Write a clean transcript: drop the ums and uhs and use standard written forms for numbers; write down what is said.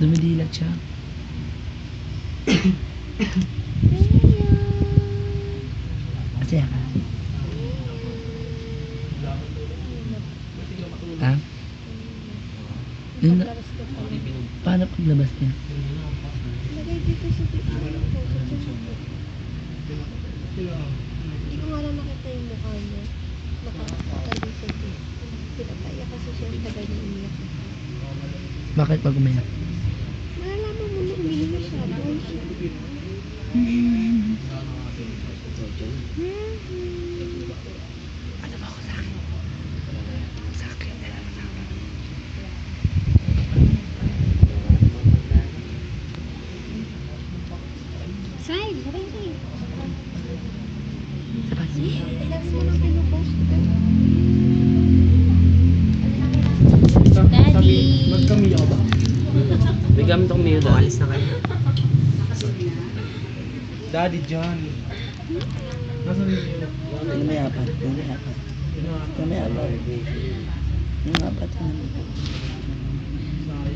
Dumidilat siya. Masaya ka? Ha? Yun na, paano paglabas niya? Lagay dito sa hindi ko nga lang nakita yung mukha niya. Nakatalikod eh. Pinataya kasi siya tagal niya umiyak. Bakit pag umiyak? Malalaman mo na umiyak siya. Ano ba ako sa akin? Sa akin, dalawa sa akin. Smile! Sabay ko eh. Sa kasi? Relax mo lang pinupost. Daddy! Magkamiyo ka ba? Bigyan mo itong mayo doon. Alis na kayo. Daddy John. Nasaan niyo? Ano may apat? Ano may apat? Ano may apat? Yung apat.